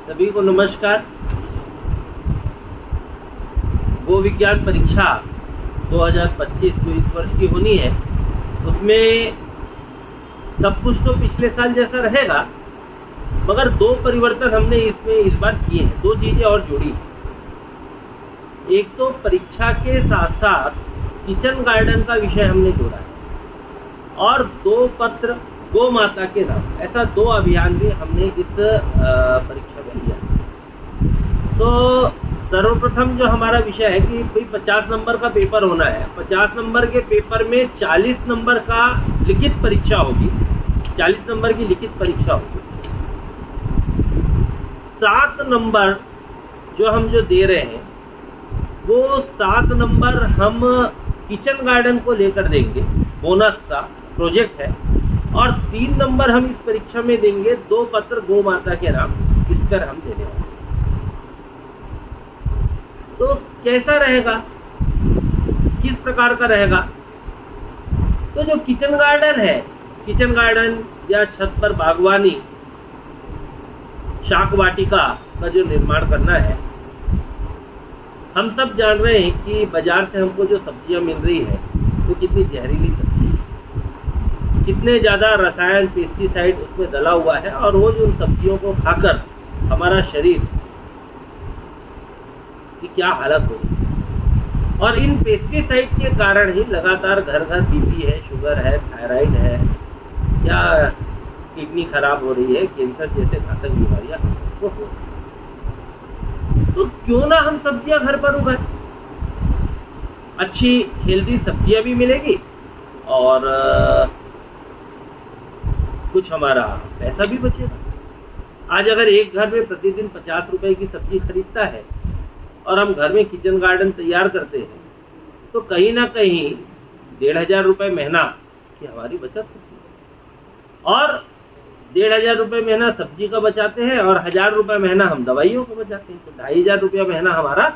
सभी को नमस्कार। गो विज्ञान परीक्षा 2025 जो इस वर्ष की होनी है, उसमें सब कुछ तो पिछले साल जैसा रहेगा, मगर दो परिवर्तन हमने इसमें इस बार किए हैं। दो चीजें और जोड़ी। एक तो परीक्षा के साथ साथ किचन गार्डन का विषय हमने जोड़ा है, और दो पत्र गो माता के नाम, ऐसा दो अभियान भी हमने इस परीक्षा में लिया। तो सर्वप्रथम जो हमारा विषय है कि भाई 50 नंबर का पेपर होना है। 50 नंबर के पेपर में 40 नंबर का लिखित परीक्षा होगी, 40 नंबर की लिखित परीक्षा होगी। 7 नंबर जो हम दे रहे हैं, वो 7 नंबर हम किचन गार्डन को लेकर देंगे, बोनस का प्रोजेक्ट है। और 3 नंबर हम इस परीक्षा में देंगे दो पत्र गौ माता के नाम, इस पर हम देने वाले। तो कैसा रहेगा, किस प्रकार का रहेगा? तो जो किचन गार्डन है, किचन गार्डन या छत पर बागवानी, शाक वाटिका का जो निर्माण करना है, हम सब जान रहे हैं कि बाजार से हमको जो सब्जियां मिल रही है वो कितनी जहरीली सब्जी है, कितने ज्यादा रसायन पेस्टिसाइड उसमें डला हुआ है, और रोज उन सब्जियों को खाकर हमारा शरीर की क्या हालत हो रही है। और इन पेस्टिसाइड के कारण ही लगातार घर घर बीपी है, शुगर है, थायराइड है, या किडनी खराब हो रही है, कैंसर जैसे घातक बीमारियां हो रही है। तो क्यों ना हम सब्जियां घर पर उगाएं, अच्छी हेल्दी सब्जियां भी मिलेगी और कुछ हमारा पैसा भी बचेगा। आज अगर एक घर में प्रतिदिन 50 रुपए की सब्जी खरीदता है और हम घर में किचन गार्डन तैयार करते हैं, तो कहीं ना कहीं 1500 रुपए महीना की हमारी बचत होती है। और 1500 रुपए महीना सब्जी का बचाते हैं और 1000 रुपए महीना हम दवाइयों को बचाते हैं, तो 2500 रुपया महीना हमारा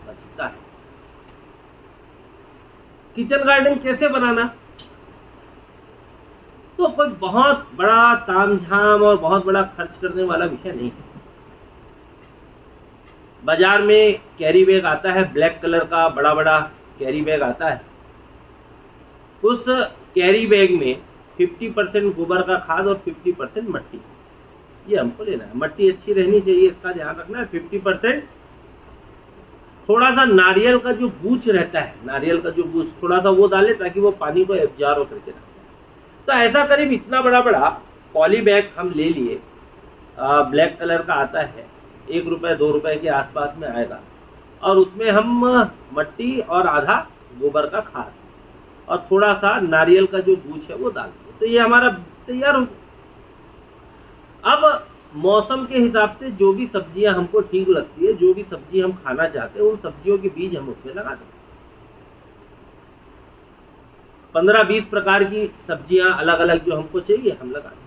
बचता है। किचन गार्डन कैसे बनाना? तो कोई बहुत बड़ा तामझाम और बहुत बड़ा खर्च करने वाला विषय नहीं है। बाजार में कैरी बैग आता है, ब्लैक कलर का बड़ा बड़ा कैरी बैग आता है। उस कैरी बैग में 50% गोबर का खाद और 50% मट्टी, ये हमको लेना है। मट्टी अच्छी रहनी चाहिए, इसका ध्यान रखना है। 50% थोड़ा सा नारियल का जो बूच रहता है, नारियल का जो बूच थोड़ा सा वो डाले, ताकि वो पानी को एब्जॉर्ब करके रखे। तो ऐसा करीब इतना बड़ा बड़ा पॉली बैग हम ले लिए, ब्लैक कलर का आता है, 1 रुपए 2 रुपए के आसपास में आएगा, और उसमें हम मट्टी और आधा गोबर का खाद और थोड़ा सा नारियल का जो बूच है वो डाल दें, तो ये हमारा तैयार हो गया। अब मौसम के हिसाब से जो भी सब्जियां हमको ठीक लगती है, जो भी सब्जी हम खाना चाहते हैं, उन सब्जियों के बीज हम उसमें लगा दें। 15-20 प्रकार की सब्जियां अलग अलग जो हमको चाहिए हम लगा दें।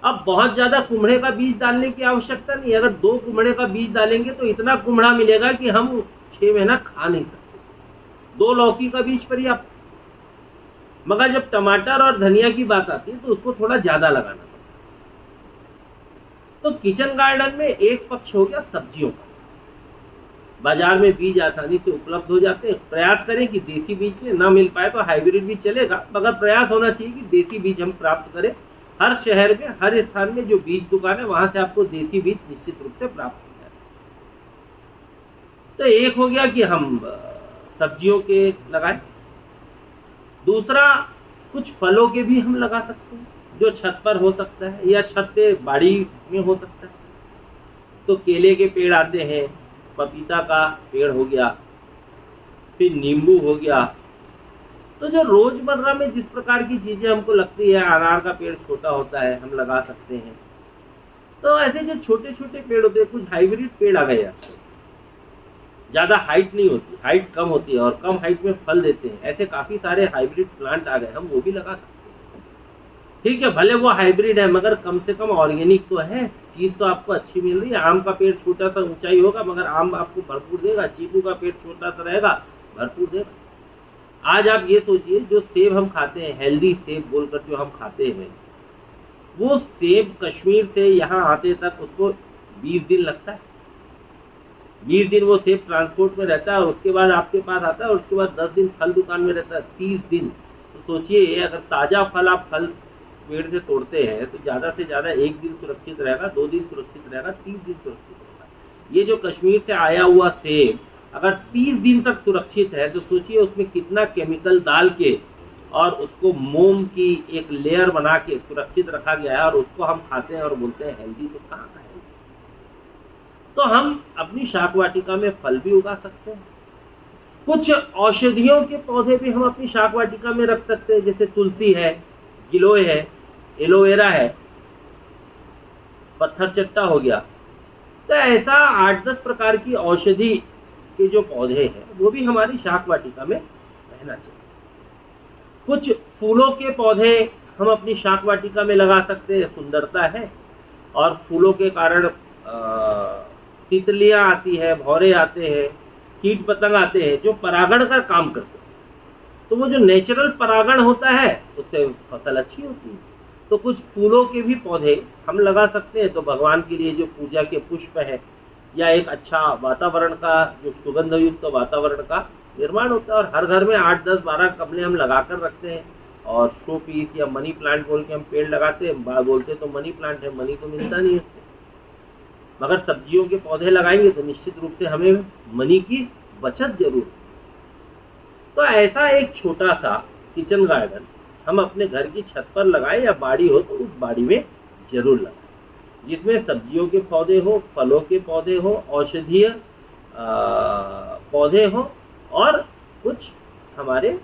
अब बहुत ज्यादा कुम्हड़े का बीज डालने की आवश्यकता नहीं। अगर 2 कुम्हड़े का बीज डालेंगे तो इतना कुम्हड़ा मिलेगा कि हम 6 महीना खा नहीं सकते। 2 लौकी का बीज पर्याप्त। मगर जब टमाटर और धनिया की बात आती है तो उसको थोड़ा ज्यादा लगाना पड़ता है। तो किचन गार्डन में एक पक्ष हो गया सब्जियों का, बाजार में बीज आसानी से उपलब्ध हो जाते हैं। प्रयास करें कि देसी बीज ले, ना मिल पाए तो हाइब्रिड भी चलेगा, मगर प्रयास होना चाहिए कि देसी बीज हम प्राप्त करें। हर शहर में, हर स्थान में जो बीज दुकान है, वहां से आपको देसी बीज निश्चित रूप से प्राप्त हो जाए। तो एक हो गया कि हम सब्जियों के लगाएं। दूसरा, कुछ फलों के भी हम लगा सकते हैं, जो छत पर हो सकता है या छत पे बाड़ी में हो सकता है। तो केले के पेड़ आते हैं, पपीता का पेड़ हो गया, फिर नींबू हो गया। तो जो रोजमर्रा में जिस प्रकार की चीजें हमको लगती है, अनार का पेड़ छोटा होता है, हम लगा सकते हैं। तो ऐसे जो छोटे छोटे पेड़ होते हैं, कुछ हाइब्रिड पेड़ आ गए आजकल, ज्यादा हाइट नहीं होती, हाइट कम होती है और कम हाइट में फल देते हैं। ऐसे काफी सारे हाइब्रिड प्लांट आ गए, हम वो भी लगा सकते हैं। ठीक है, भले वो हाइब्रिड है, मगर कम से कम ऑर्गेनिक तो है, चीज तो आपको अच्छी मिल रही है। आम का पेड़ छोटा सा ऊंचाई होगा, मगर आम आपको भरपूर देगा। चीकू का पेड़ छोटा सा रहेगा, भरपूर देगा। आज आप ये सोचिए, जो सेब हम खाते हैं, हेल्दी सेब बोलकर जो हम खाते हैं, वो सेब कश्मीर से यहाँ आते तक उसको 20 दिन लगता है। 20 दिन वो सेफ ट्रांसपोर्ट में रहता है और उसके बाद आपके पास आता है और उसके बाद 10 दिन फल दुकान में रहता है, 30 दिन। तो सोचिए अगर ताज़ा फल आप फल पेड़ से तोड़ते हैं तो ज़्यादा से ज़्यादा 1 दिन सुरक्षित रहेगा, 2 दिन सुरक्षित रहेगा, 30 दिन सुरक्षित रहेगा। ये जो कश्मीर से आया हुआ सेब अगर 30 दिन तक सुरक्षित है तो सोचिए उसमें कितना केमिकल डाल के और उसको मोम की एक लेयर बना के सुरक्षित रखा गया है और उसको हम खाते हैं और बोलते हैं हेल्दी। तो कहाँ का हेल्दी? तो हम अपनी शाक वाटिका में फल भी उगा सकते हैं। कुछ औषधियों के पौधे भी हम अपनी शाक वाटिका में रख सकते हैं, जैसे तुलसी है, गिलोय है, एलोवेरा है, पत्थर चट्टा हो गया। तो ऐसा 8-10 प्रकार की औषधि के जो पौधे हैं वो भी हमारी शाक वाटिका में रहना चाहिए। कुछ फूलों के पौधे हम अपनी शाक वाटिका में लगा सकते हैं, सुंदरता है। और फूलों के कारण तितलियां आती है, भौरे आते हैं, कीट पतंग आते हैं जो परागण का काम करते हैं। तो वो जो नेचुरल परागण होता है उससे फसल अच्छी होती है। तो कुछ फूलों के भी पौधे हम लगा सकते हैं। तो भगवान के लिए जो पूजा के पुष्प है या एक अच्छा वातावरण का, जो सुगंध युक्त वातावरण का निर्माण होता है। और हर घर में 8, 10, 12 गमले हम लगा कर रखते हैं। और शो पीस या मनी प्लांट बोल के हम पेड़ लगाते हैं, बोलते तो मनी प्लांट है, मनी तो मिलता नहीं उससे। मगर सब्जियों के पौधे लगाएंगे तो निश्चित रूप से हमें मनी की बचत जरूर। तो ऐसा एक छोटा सा किचन गार्डन हम अपने घर की छत पर लगाएं या बाड़ी हो तो उस बाड़ी में जरूर लगाएं, जिसमें सब्जियों के पौधे हो, फलों के पौधे हो, औषधीय पौधे हो और कुछ हमारे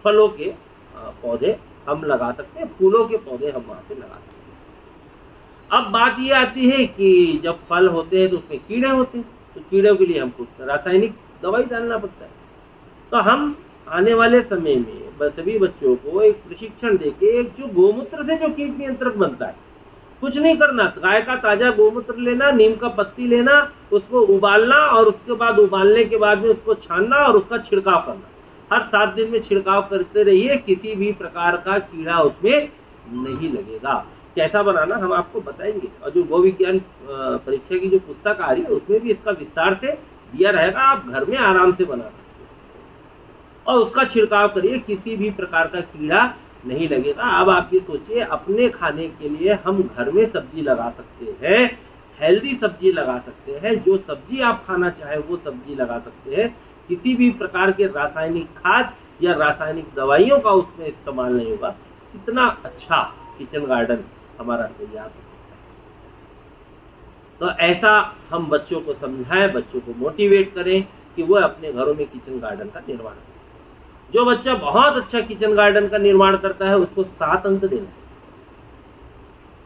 फलों के पौधे हम लगा सकते हैं, फूलों के पौधे हम वहां पे लगा सकते हैं। अब बात ये आती है कि जब फल होते हैं तो उसमें कीड़े होते हैं, तो कीड़ों के लिए हमको रासायनिक दवाई डालना पड़ता है। तो हम आने वाले समय में सभी बच्चों को एक प्रशिक्षण देके एक जो गोमूत्र से जो कीट नियंत्रक बनता है, कुछ नहीं करना, गाय का ताजा गोमूत्र लेना, नीम का पत्ती लेना, उसको उबालना और उसके बाद उबालने के बाद में उसको छानना और उसका छिड़काव करना। हर 7 दिन में छिड़काव करते रहिए, किसी भी प्रकार का कीड़ा उसमें नहीं लगेगा। कैसा बनाना हम आपको बताएंगे। और जो गो विज्ञान परीक्षा की जो पुस्तक आ रही है उसमें भी इसका विस्तार से दिया रहेगा, आप घर में आराम से बना सकते हैं और उसका छिड़काव करिए, किसी भी प्रकार का कीड़ा नहीं लगेगा। अब आप ये सोचिए, अपने खाने के लिए हम घर में सब्जी लगा सकते हैं, हेल्दी सब्जी लगा सकते हैं, जो सब्जी आप खाना चाहे वो सब्जी लगा सकते हैं। किसी भी प्रकार के रासायनिक खाद या रासायनिक दवाइयों का उसमें इस्तेमाल नहीं होगा। कितना अच्छा किचन गार्डन हमारा तैयार हो सकता है। तो ऐसा हम बच्चों को समझाएं, बच्चों को मोटिवेट करें कि वो अपने घरों में किचन गार्डन का निर्माण करें। जो बच्चा बहुत अच्छा किचन गार्डन का निर्माण करता है उसको 7 अंक देना है।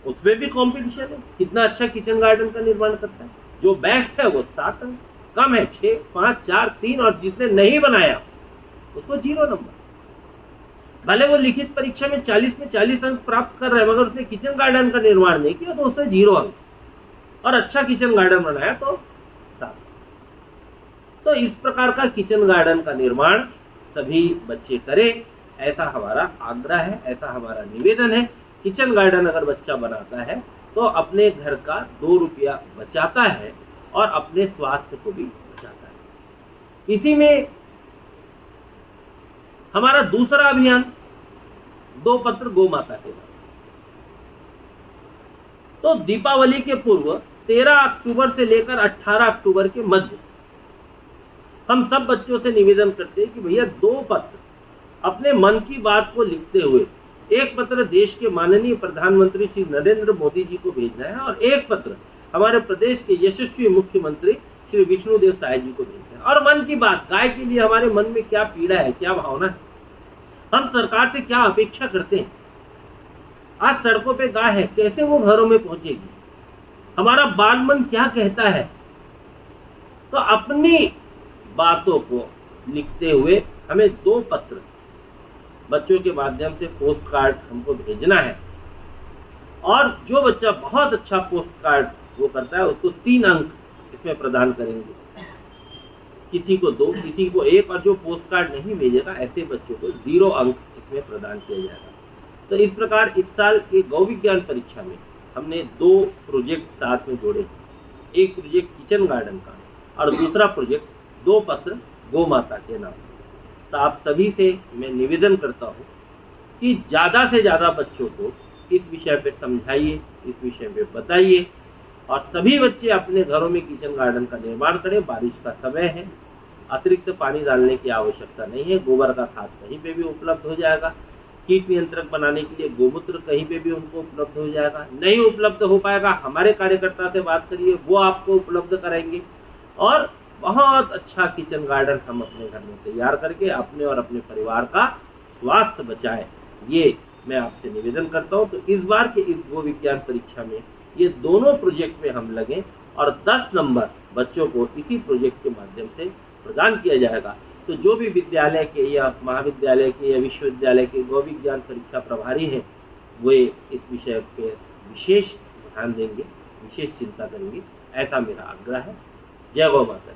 उसमें भी कंपटीशन है, कितना अच्छा किचन गार्डन का निर्माण करता है। जो बेस्ट है वो 7 अंक, कम है 6, 5, 4, 3 और जिसने नहीं बनाया उसको 0 नंबर। भले वो लिखित परीक्षा में 40 में 40 अंक प्राप्त कर रहे हैं, मगर उसने किचन गार्डन का निर्माण नहीं किया तो उससे 0 अंक, और अच्छा किचन गार्डन बनाया तो 7। तो इस प्रकार का किचन गार्डन का निर्माण सभी बच्चे करें, ऐसा हमारा आग्रह है, ऐसा हमारा निवेदन है। किचन गार्डन अगर बच्चा बनाता है तो अपने घर का 2 रुपया बचाता है और अपने स्वास्थ्य को भी बचाता है। इसी में हमारा दूसरा अभियान 2 पत्र गौ माता के नाम। तो दीपावली के पूर्व 13 अक्टूबर से लेकर 18 अक्टूबर के मध्य हम सब बच्चों से निवेदन करते हैं कि भैया 2 पत्र अपने मन की बात को लिखते हुए, एक पत्र देश के माननीय प्रधानमंत्री श्री नरेंद्र मोदी जी को भेजना है और एक पत्र हमारे प्रदेश के यशस्वी मुख्यमंत्री श्री विष्णुदेव साय जी को भेजना है। और मन की बात, गाय के लिए हमारे मन में क्या पीड़ा है, क्या भावना है, हम सरकार से क्या अपेक्षा करते हैं। आज सड़कों पे गाय है, कैसे वो घरों में पहुंचेगी, हमारा बाल मन क्या कहता है। तो अपनी बातों को लिखते हुए हमें 2 पत्र बच्चों के माध्यम से पोस्ट कार्ड हमको भेजना है। और जो बच्चा बहुत अच्छा पोस्ट कार्ड वो करता है उसको 3 अंक इसमें प्रदान करेंगे, किसी को 2, किसी को 1, और जो पोस्ट कार्ड नहीं भेजेगा ऐसे बच्चों को 0 अंक इसमें प्रदान किया जाएगा। तो इस प्रकार इस साल के गौ विज्ञान परीक्षा में हमने 2 प्रोजेक्ट साथ में जोड़े। एक प्रोजेक्ट किचन गार्डन का और दूसरा प्रोजेक्ट 2 पत्र गौ माता के नाम। तो आप सभी से मैं निवेदन करता हूँ कि ज़्यादा से ज़्यादा बच्चों को इस विषय पे समझाइए, इस विषय पे बताइए और सभी बच्चे अपने घरों में किचन गार्डन का निर्माण करें। बारिश का समय है, अतिरिक्त पानी डालने की आवश्यकता नहीं है। गोबर का खाद कहीं पे भी उपलब्ध हो जाएगा। कीट नियंत्रक बनाने के लिए गोमूत्र कहीं पे भी उनको उपलब्ध हो जाएगा। नहीं उपलब्ध हो पाएगा, हमारे कार्यकर्ता से बात करिए, वो आपको उपलब्ध कराएंगे और बहुत अच्छा किचन गार्डन हम अपने घर में तैयार करके अपने और अपने परिवार का स्वास्थ्य बचाएं। ये मैं आपसे निवेदन करता हूँ। तो इस बार के इस गो विज्ञान परीक्षा में ये दोनों प्रोजेक्ट में हम लगे और 10 नंबर बच्चों को इसी प्रोजेक्ट के माध्यम से प्रदान किया जाएगा। तो जो भी विद्यालय के या महाविद्यालय के या विश्वविद्यालय के गौ विज्ञान परीक्षा प्रभारी हैं, वे इस विषय पे विशेष ध्यान देंगे, विशेष चिंता करेंगे, ऐसा मेरा आग्रह है। जय गौ माता।